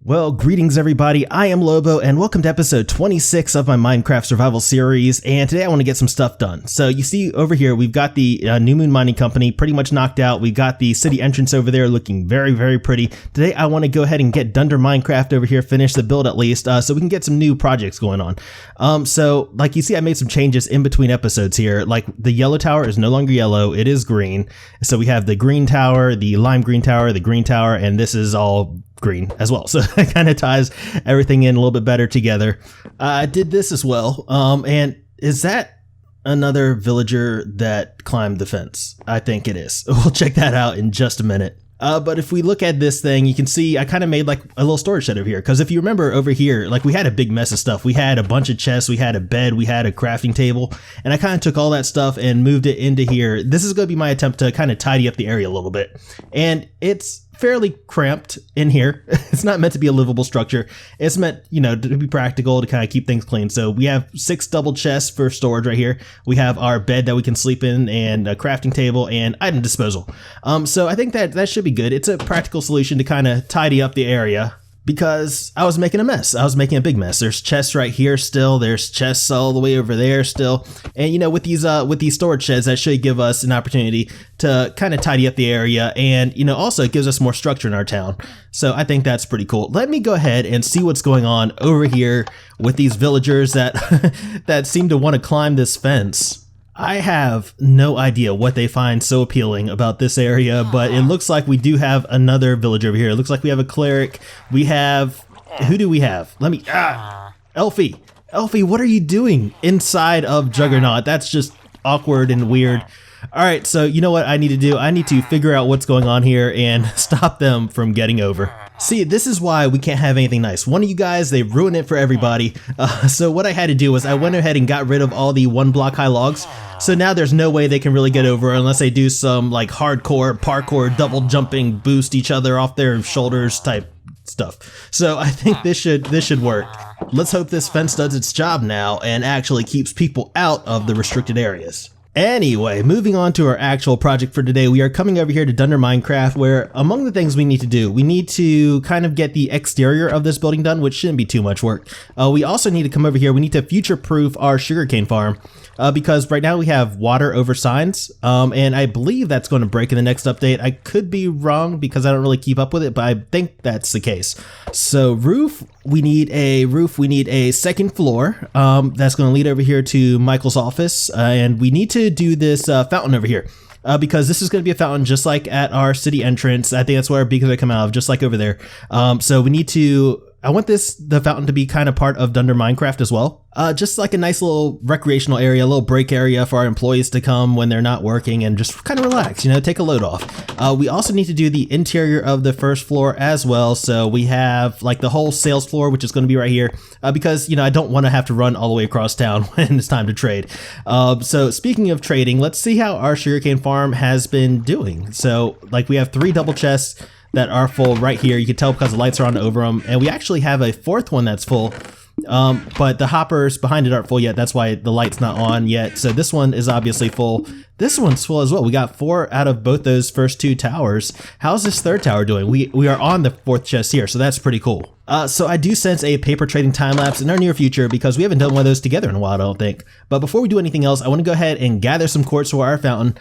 Well, greetings everybody, I am Lobo and welcome to episode 26 of my Minecraft survival series, and today I want to get some stuff done. So you see over here we've got the New Moon Mining Company pretty much knocked out. We've got the city entrance over there looking very pretty. Today I want to go ahead and get Dunder Minecraft over here, finish the build at least, so we can get some new projects going on. So like you see I made some changes in between episodes here. Like the yellow tower is no longer yellow, it is green. So we have the green tower, the lime green tower, the green tower, and this is all green as well, so it kind of ties everything in a little bit better together. I did this as well, and is that another villager that climbed the fence? I think it is. We'll check that out in just a minute. But if we look at this thing, you can see I kind of made like a little storage shed over here, because if you remember over here, like we had a big mess of stuff. We had a bunch of chests, we had a bed, we had a crafting table, and I kind of took all that stuff and moved it into here. This is going to be my attempt to kind of tidy up the area a little bit, and it's fairly cramped in here. It's not meant to be a livable structure. It's meant, you know, to be practical, to kind of keep things clean. So we have 6 double chests for storage right here. We have our bed that we can sleep in, and a crafting table, and item disposal. So I think that should be good. It's a practical solution to kind of tidy up the area, because I was making a mess. I was making a big mess. There's chests right here still. There's chests all the way over there still. And you know, with these storage sheds, that should give us an opportunity to kind of tidy up the area, and you know, also it gives us more structure in our town. So I think that's pretty cool. Let me go ahead and see what's going on over here with these villagers that that seem to want to climb this fence. I have no idea what they find so appealing about this area, but it looks like we do have another villager over here. It looks like we have a cleric. We have, who do we have? Elfie. Elfie, what are you doing inside of Juggernaut? That's just awkward and weird. All right, so you know what I need to do? I need to figure out what's going on here and stop them from getting over. See, this is why we can't have anything nice. One of you guys, they ruin it for everybody. So what I had to do was I went ahead and got rid of all the 1 block high logs. So now there's no way they can really get over unless they do some like hardcore parkour, double jumping, boost each other off their shoulders type stuff. So I think this should work. Let's hope this fence does its job now and actually keeps people out of the restricted areas. Anyway, moving on to our actual project for today, we are coming over here to Dunder Minecraft, where among the things we need to do, we need to kind of get the exterior of this building done, which shouldn't be too much work. We also need to come over here, we need to future-proof our sugarcane farm, because right now we have water over signs, and I believe that's going to break in the next update. I could be wrong because I don't really keep up with it, but I think that's the case. So roof, we need a second floor, that's going to lead over here to Michael's office, and we need to do this fountain over here, because this is going to be a fountain just like at our city entrance. I think that's where our beacons are coming out of, just like over there. So we need to, I want the fountain to be kind of part of Dunder Minecraft as well. Just like a nice little recreational area, a little break area for our employees to come when they're not working and just kind of relax, you know, take a load off. We also need to do the interior of the first floor as well. So we have like the whole sales floor, which is going to be right here, because, you know, I don't want to have to run all the way across town when it's time to trade. So speaking of trading, let's see how our sugarcane farm has been doing. So like we have 3 double chests that are full right here. You can tell because the lights are on over them, and we actually have a 4th one that's full, but the hoppers behind it aren't full yet. That's why the light's not on yet. So this one is obviously full. This one's full as well. We got 4 out of both those first 2 towers. How's this 3rd tower doing? We are on the 4th chest here, so that's pretty cool. So I do sense a paper trading time lapse in our near future, because we haven't done one of those together in a while, I don't think. But before we do anything else, I want to go ahead and gather some quartz for our fountain,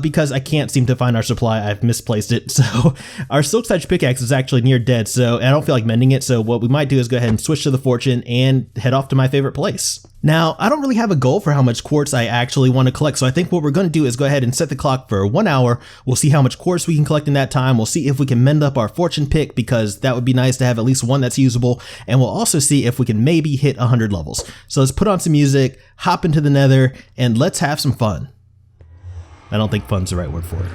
because I can't seem to find our supply. I've misplaced it. So our silk touch pickaxe is actually near dead, so I don't feel like mending it. So what we might do is go ahead and switch to the fortune and head off to my favorite place. Now, I don't really have a goal for how much quartz I actually want to collect, so I think what we're going to do is go ahead and set the clock for 1 hour. We'll see how much quartz we can collect in that time. We'll see if we can mend up our fortune pick, because that would be nice to have at least one that's usable, and we'll also see if we can maybe hit 100 levels. So let's put on some music, hop into the nether, and let's have some fun. I don't think fun's the right word for it.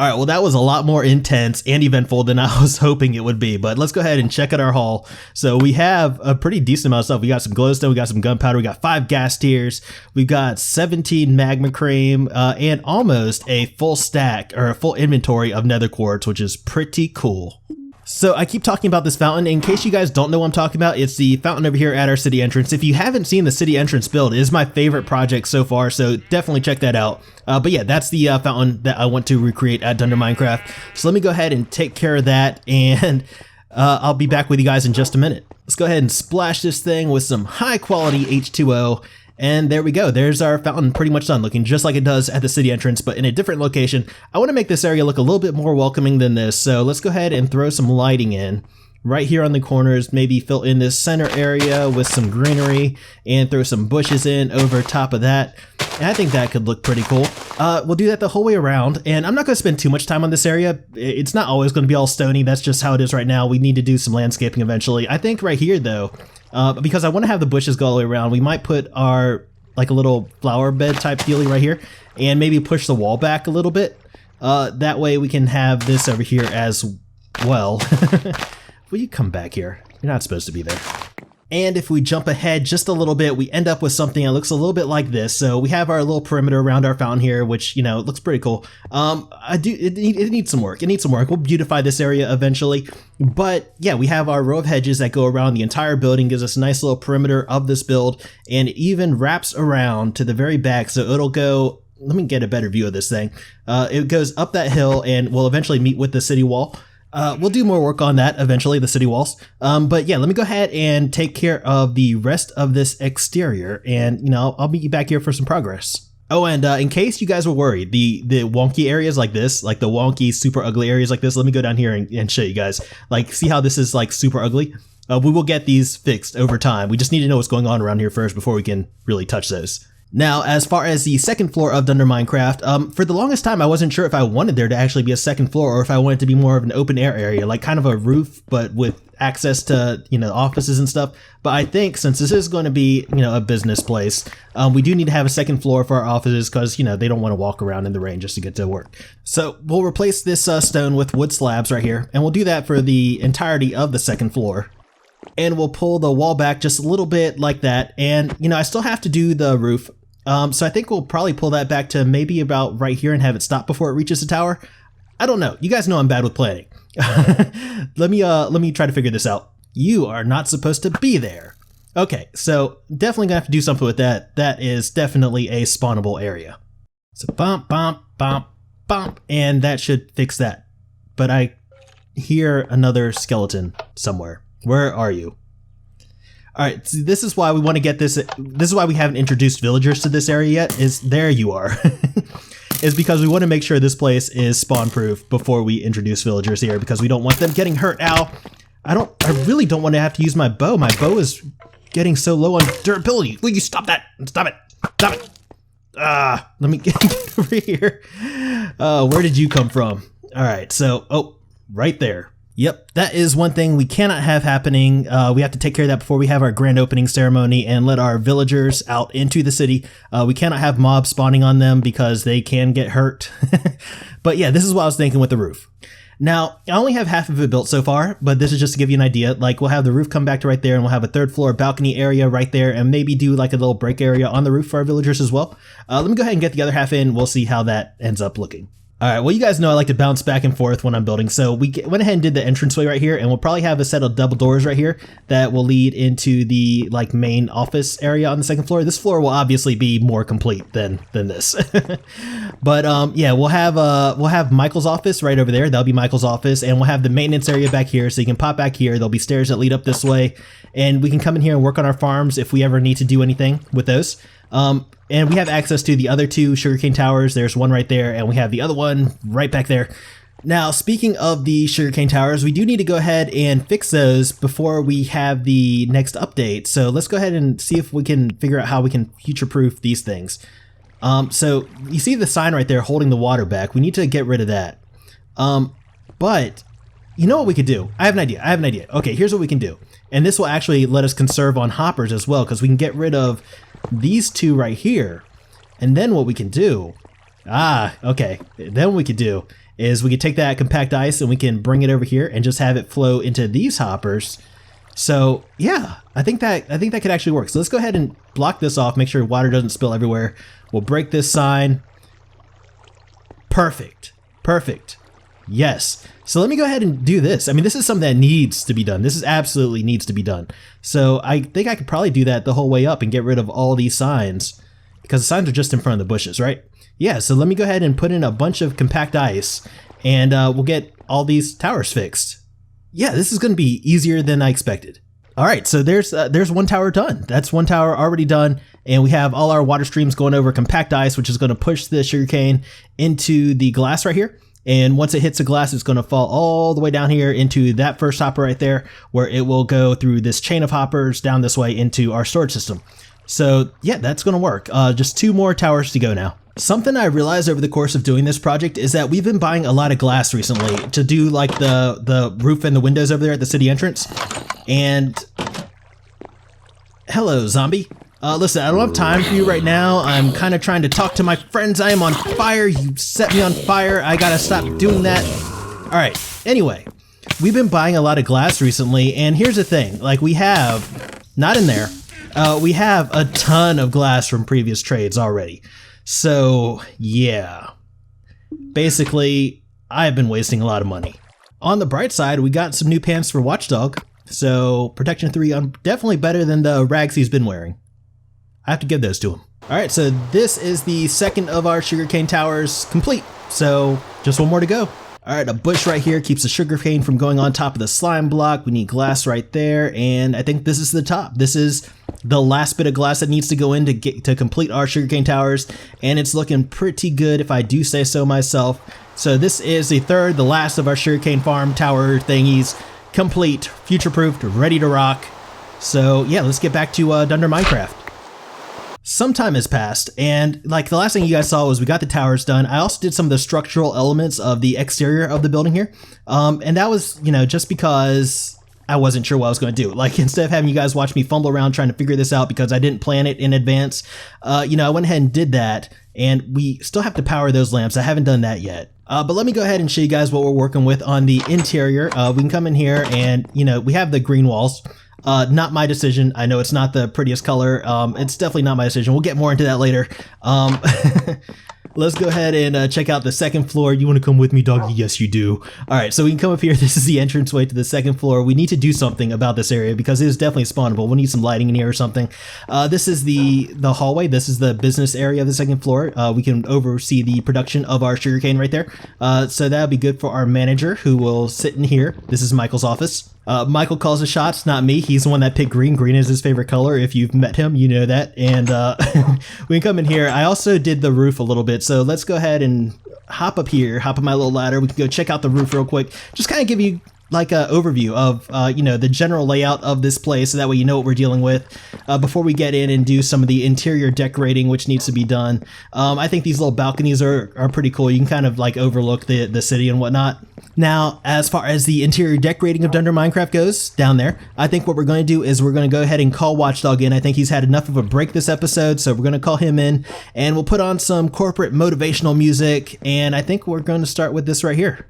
All right, well, that was a lot more intense and eventful than I was hoping it would be, but let's go ahead and check out our haul. So we have a pretty decent amount of stuff. We got some glowstone, we got some gunpowder, we got 5 gas tiers, we've got 17 magma cream, and almost a full stack or a full inventory of nether quartz, which is pretty cool. So I keep talking about this fountain. In case you guys don't know what I'm talking about, it's the fountain over here at our city entrance. If you haven't seen the city entrance build, it is my favorite project so far, so definitely check that out. But yeah, that's the fountain that I want to recreate at Dunder Minecraft. So let me go ahead and take care of that, and I'll be back with you guys in just a minute. Let's go ahead and splash this thing with some high quality H2O. And there we go. There's our fountain pretty much done, looking just like it does at the city entrance, but in a different location. I want to make this area look a little bit more welcoming than this, so let's go ahead and throw some lighting in. Right here on the corners, maybe fill in this center area with some greenery and throw some bushes in over top of that. And I think that could look pretty cool. We'll do that the whole way around, and I'm not going to spend too much time on this area. It's not always going to be all stony. That's just how it is right now. We need to do some landscaping eventually. I think right here, though, because I want to have the bushes go all the way around, we might put our, like a little flower bed type dealie right here, and maybe push the wall back a little bit. That way we can have this over here as well. Will you come back here? You're not supposed to be there. And if we jump ahead just a little bit, we end up with something that looks a little bit like this. So we have our little perimeter around our fountain here, which, you know, looks pretty cool. It needs some work. It needs some work. We'll beautify this area eventually. But yeah, we have our row of hedges that go around the entire building, gives us a nice little perimeter of this build, and it even wraps around to the very back. So it'll go, let me get a better view of this thing. It goes up that hill and will eventually meet with the city wall. We'll do more work on that eventually, the city walls. But yeah, let me go ahead and take care of the rest of this exterior, and you know, I'll meet you back here for some progress. Oh, and in case you guys were worried, the wonky areas like this, like the wonky, super ugly areas like this, let me go down here and show you guys. Like, see how this is like super ugly? We will get these fixed over time. We just need to know what's going on around here first before we can really touch those. Now, as far as the second floor of Dunder Minecraft, for the longest time I wasn't sure if I wanted there to actually be a second floor or if I wanted to be more of an open air area, like kind of a roof, but with access to, you know, offices and stuff. But I think since this is going to be, you know, a business place, we do need to have a second floor for our offices because, you know, they don't want to walk around in the rain just to get to work. So we'll replace this stone with wood slabs right here, and we'll do that for the entirety of the second floor. And we'll pull the wall back just a little bit like that. And, you know, I still have to do the roof. So I think we'll probably pull that back to maybe about right here and have it stop before it reaches the tower. I don't know. You guys know I'm bad with planning. Let me try to figure this out. You are not supposed to be there. Okay, so definitely gonna have to do something with that. That is definitely a spawnable area. So bump, bump, bump, bump, and that should fix that. But I hear another skeleton somewhere. Where are you? All right, so this is why we want to get this. This is why we haven't introduced villagers to this area yet. Is there you are? Is because we want to make sure this place is spawn proof before we introduce villagers here, because we don't want them getting hurt. Ow! I really don't want to have to use my bow. My bow is getting so low on durability. Will you stop that? Stop it! Stop it! Let me get over here. Where did you come from? All right, so right there. Yep, that is one thing we cannot have happening. We have to take care of that before we have our grand opening ceremony and let our villagers out into the city. We cannot have mobs spawning on them because they can get hurt. But yeah, this is what I was thinking with the roof. Now, I only have half of it built so far, but this is just to give you an idea. Like, we'll have the roof come back to right there, and we'll have a third floor balcony area right there, and maybe do like a little break area on the roof for our villagers as well. Let me go ahead and get the other half in. We'll see how that ends up looking. All right, well, you guys know I like to bounce back and forth when I'm building, so we went ahead and did the entranceway right here, and we'll probably have a set of double doors right here that will lead into the like main office area on the second floor. This floor will obviously be more complete than this. But yeah, we'll have Michael's office right over there. That'll be Michael's office, and we'll have the maintenance area back here, so you can pop back here. There'll be stairs that lead up this way, and we can come in here and work on our farms if we ever need to do anything with those. And we have access to the other two sugarcane towers. There's one right there, and we have the other one right back there. Now, speaking of the sugarcane towers, we do need to go ahead and fix those before we have the next update. So let's go ahead and see if we can figure out how we can future-proof these things. So you see the sign right there holding the water back. We need to get rid of that. But you know what we could do? I have an idea. Okay, here's what we can do. And this will actually let us conserve on hoppers as well, because we can get rid of these two right here. And then what we can do, then what we could do is we can take that compact ice and we can bring it over here and just have it flow into these hoppers. So yeah, I think that could actually work. So let's go ahead and block this off, make sure water doesn't spill everywhere. We'll break this sign. Perfect. Perfect. Yes. So let me go ahead and do this. I mean, this is something that needs to be done. This is absolutely needs to be done. So I think I could probably do that the whole way up and get rid of all these signs, because the signs are just in front of the bushes, right? Yeah, so let me go ahead and put in a bunch of compact ice, and we'll get all these towers fixed. Yeah, this is going to be easier than I expected. All right, so there's one tower done. That's one tower already done, and we have all our water streams going over compact ice, which is going to push the sugarcane into the glass right here. And once it hits the glass, it's going to fall all the way down here into that first hopper right there, where it will go through this chain of hoppers down this way into our storage system. So yeah, that's going to work. Just 2 more towers to go now. Something I realized over the course of doing this project is that we've been buying a lot of glass recently to do like the roof and the windows over there at the city entrance. And hello, zombie. Listen, I don't have time for you right now. I'm kind of trying to talk to my friends. I am on fire. You set me on fire. I gotta stop doing that. All right. Anyway, we've been buying a lot of glass recently, and here's the thing. Like, we have, not in there, we have a ton of glass from previous trades already. So yeah, basically I've been wasting a lot of money. On the bright side, we got some new pants for Watchdog. So protection 3, definitely better than the rags he's been wearing. I have to give those to him. All right, so this is the second of our sugarcane towers complete. So just 1 more to go. All right, a bush right here keeps the sugarcane from going on top of the slime block. We need glass right there, and I think this is the top. This is the last bit of glass that needs to go in to complete our sugarcane towers, and it's looking pretty good if I do say so myself. So this is the last of our sugarcane farm tower thingies, complete, future-proofed, ready to rock. So yeah, let's get back to Dunder Minecraft. Some time has passed, and like the last thing you guys saw was we got the towers done. I also did some of the structural elements of the exterior of the building here. And that was, just because I wasn't sure what I was going to do. Like, instead of having you guys watch me fumble around trying to figure this out because I didn't plan it in advance, I went ahead and did that, and we still have to power those lamps. I haven't done that yet. But let me go ahead and show you guys what we're working with on the interior. We can come in here and, we have the green walls. Not my decision. I know it's not the prettiest color. It's definitely not my decision. We'll get more into that later. Let's go ahead and check out the second floor. You want to come with me, doggy? Yes, you do. All right, so we can come up here. This is the entranceway to the second floor. We need to do something about this area because it is definitely spawnable. We'll need some lighting in here or something. This is the hallway. This is the business area of the second floor. We can oversee the production of our sugarcane right there. So that'll be good for our manager, who will sit in here. This is Michael's office. Michael calls the shots, not me. He's the one that picked green. Green is his favorite color. If you've met him, you know that. And we can come in here. I also did the roof a little bit. So let's go ahead and hop up here, hop on my little ladder. We can go check out the roof real quick. Just kind of give you like an overview of, the general layout of this place, so that way you know what we're dealing with before we get in and do some of the interior decorating, which needs to be done. I think these little balconies are pretty cool. You can kind of like overlook the city and whatnot. Now, as far as the interior decorating of Dunder Minecraft goes, down there, I think what we're going to do is we're going to go ahead and call Watchdog in. I think he's had enough of a break this episode, so we're going to call him in, and we'll put on some corporate motivational music, and I think we're going to start with this right here.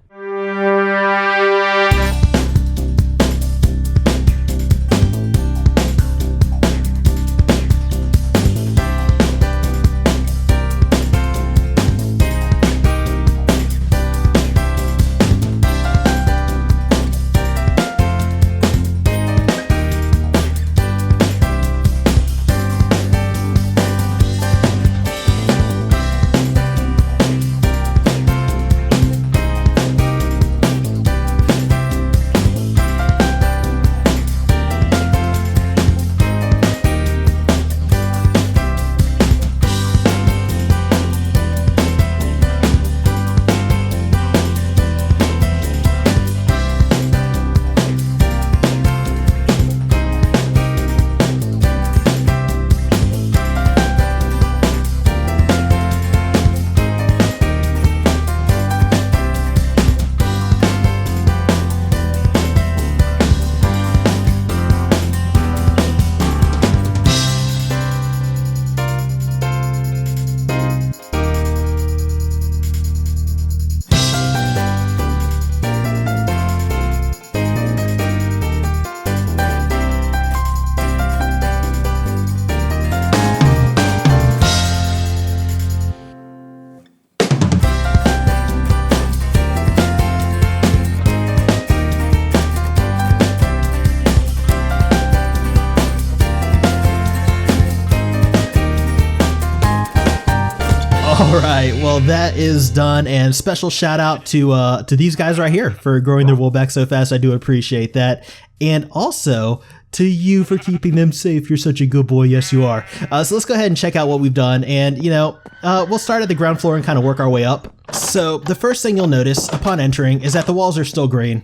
All right, well that is done, and special shout out to these guys right here for growing their wool back so fast. I do appreciate that, and also to you for keeping them safe. You're such a good boy. Yes, you are. So let's go ahead and check out what we've done, and we'll start at the ground floor and kind of work our way up. So the first thing you'll notice upon entering is that the walls are still green.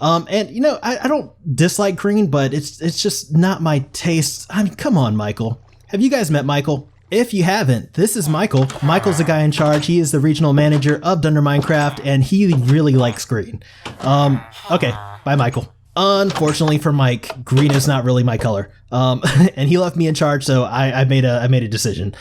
I don't dislike green, but it's just not my taste. I mean, come on, Michael. Have you guys met Michael? If you haven't, this is Michael. Michael's the guy in charge. He is the regional manager of Dunder Minecraft, and he really likes green. Okay, bye, Michael. Unfortunately for Mike, green is not really my color. And he left me in charge, so I made a decision.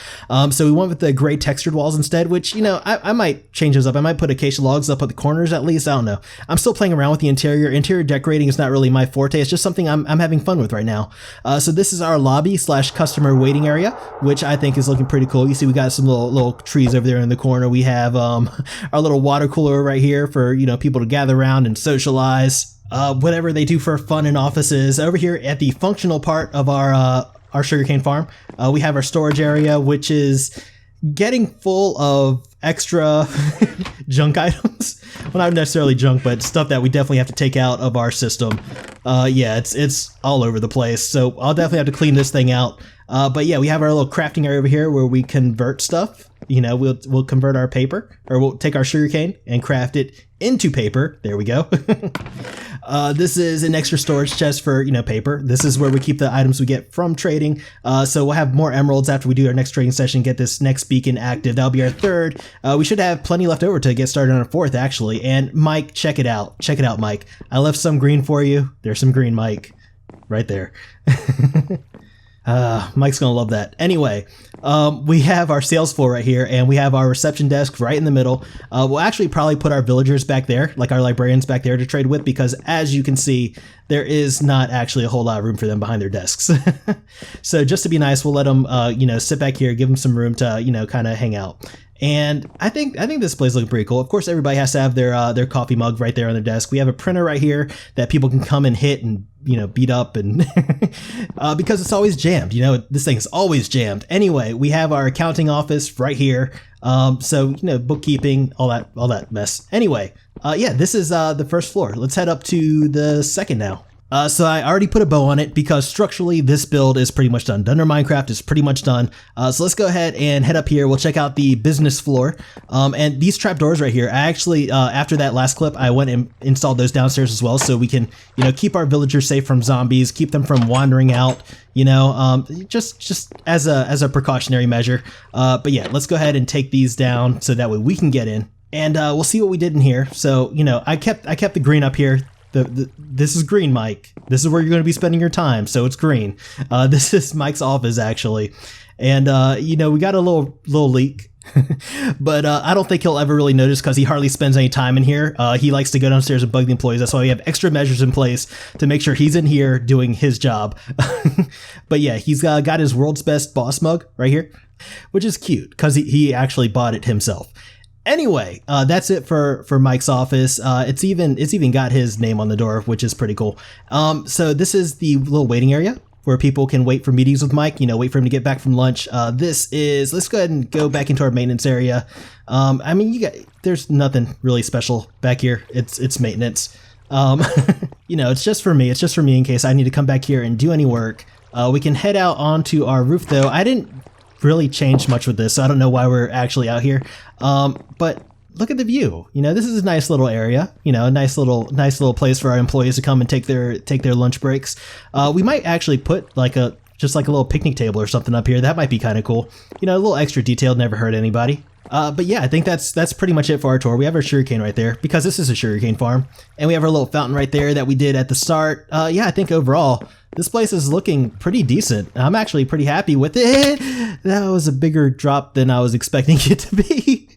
So we went with the gray textured walls instead, which, I might change those up. I might put acacia logs up at the corners at least. I don't know. I'm still playing around with the interior. Interior decorating is not really my forte. It's just something I'm having fun with right now. So this is our lobby / customer waiting area, which I think is looking pretty cool. You see we got some little trees over there in the corner. We have our little water cooler right here for, people to gather around and socialize. Whatever they do for fun in offices. Over here at the functional part of our sugarcane farm, we have our storage area, which is getting full of extra junk items. Well, not necessarily junk, but stuff that we definitely have to take out of our system. It's all over the place, so I'll definitely have to clean this thing out. But yeah, we have our little crafting area over here where we convert stuff. We'll convert our paper, or we'll take our sugarcane and craft it into paper. There we go. This is an extra storage chest for, paper. This is where we keep the items we get from trading. So we'll have more emeralds after we do our next trading session, get this next beacon active. That'll be our third. We should have plenty left over to get started on a fourth, actually. And Mike, check it out. Check it out, Mike. I left some green for you. There's some green, Mike. Right there. Mike's gonna love that. Anyway, we have our sales floor right here, and we have our reception desk right in the middle. We'll actually probably put our villagers back there, like our librarians back there to trade with, because as you can see, there is not actually a whole lot of room for them behind their desks. So just to be nice, we'll let them, sit back here, give them some room to, kind of hang out. And I think this place looks pretty cool. Of course, everybody has to have their coffee mug right there on their desk. We have a printer right here that people can come and hit and beat up, and because it's always jammed. This thing is always jammed. Anyway, we have our accounting office right here. So bookkeeping, all that mess. Anyway, this is the first floor. Let's head up to the second now. So I already put a bow on it because structurally this build is pretty much done. Dunder Minecraft is pretty much done. So let's go ahead and head up here. We'll check out the business floor. And these trapdoors right here, I actually, after that last clip, I went and installed those downstairs as well. So we can, keep our villagers safe from zombies, keep them from wandering out, just as a precautionary measure. But yeah, let's go ahead and take these down so that way we can get in. And we'll see what we did in here. So, I kept the green up here. This is green, Mike. This is where you're going to be spending your time, so it's green. This is Mike's office, actually. And, we got a little leak. But I don't think he'll ever really notice because he hardly spends any time in here. He likes to go downstairs and bug the employees. That's why we have extra measures in place to make sure he's in here doing his job. But yeah, he's got his world's best boss mug right here, which is cute because he actually bought it himself. Anyway, that's it for Mike's office. It's even got his name on the door, which is pretty cool. So this is the little waiting area where people can wait for meetings with Mike, wait for him to get back from lunch. Let's go ahead and go back into our maintenance area. There's nothing really special back here. It's maintenance. It's just for me. It's just for me in case I need to come back here and do any work. We can head out onto our roof though. I didn't really changed much with this, so I don't know why we're actually out here. But look at the view. This is a nice little area. A nice little place for our employees to come and take their lunch breaks. We might actually put just like a little picnic table or something up here. That might be kind of cool. A little extra detailed, never hurt anybody. But yeah, I think that's pretty much it for our tour. We have our sugarcane right there because this is a sugarcane farm, and we have our little fountain right there that we did at the start. Yeah, I think overall this place is looking pretty decent. I'm actually pretty happy with it. That was a bigger drop than I was expecting it to be.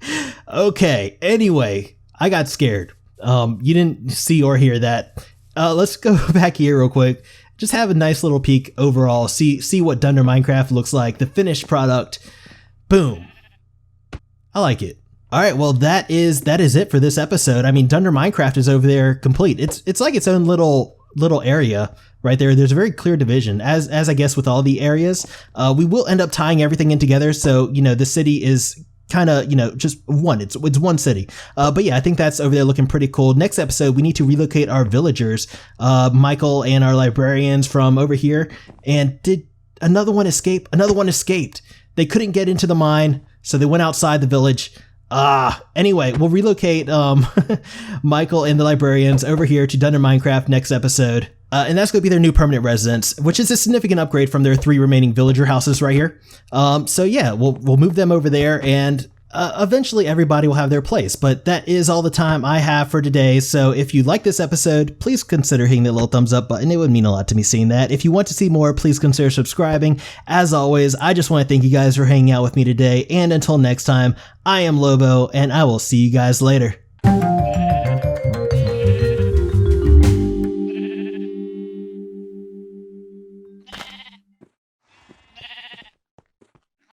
Okay, anyway, I got scared. You didn't see or hear that. Let's go back here real quick. Just have a nice little peek overall. See what Dunder Minecraft looks like. The finished product. Boom. I like it. All right, well that is it for this episode. Dunder Minecraft is over there complete. It's like its own little area right there. There's a very clear division, as I guess with all the areas. We will end up tying everything in together, so the city is kind of, just one. It's one city. But yeah, I think that's over there looking pretty cool. Next episode, we need to relocate our villagers, Michael and our librarians from over here. And did another one escape? Another one escaped. They couldn't get into the mine, so they went outside the village. Anyway, we'll relocate Michael and the librarians over here to Dunder Minecraft next episode. And that's going to be their new permanent residence, which is a significant upgrade from their 3 remaining villager houses right here. So yeah, we'll move them over there, and eventually everybody will have their place. But that is all the time I have for today. So if you like this episode, please consider hitting the little thumbs up button. It would mean a lot to me seeing that. If you want to see more, please consider subscribing. As always, I just want to thank you guys for hanging out with me today. And until next time, I am Lobo, and I will see you guys later.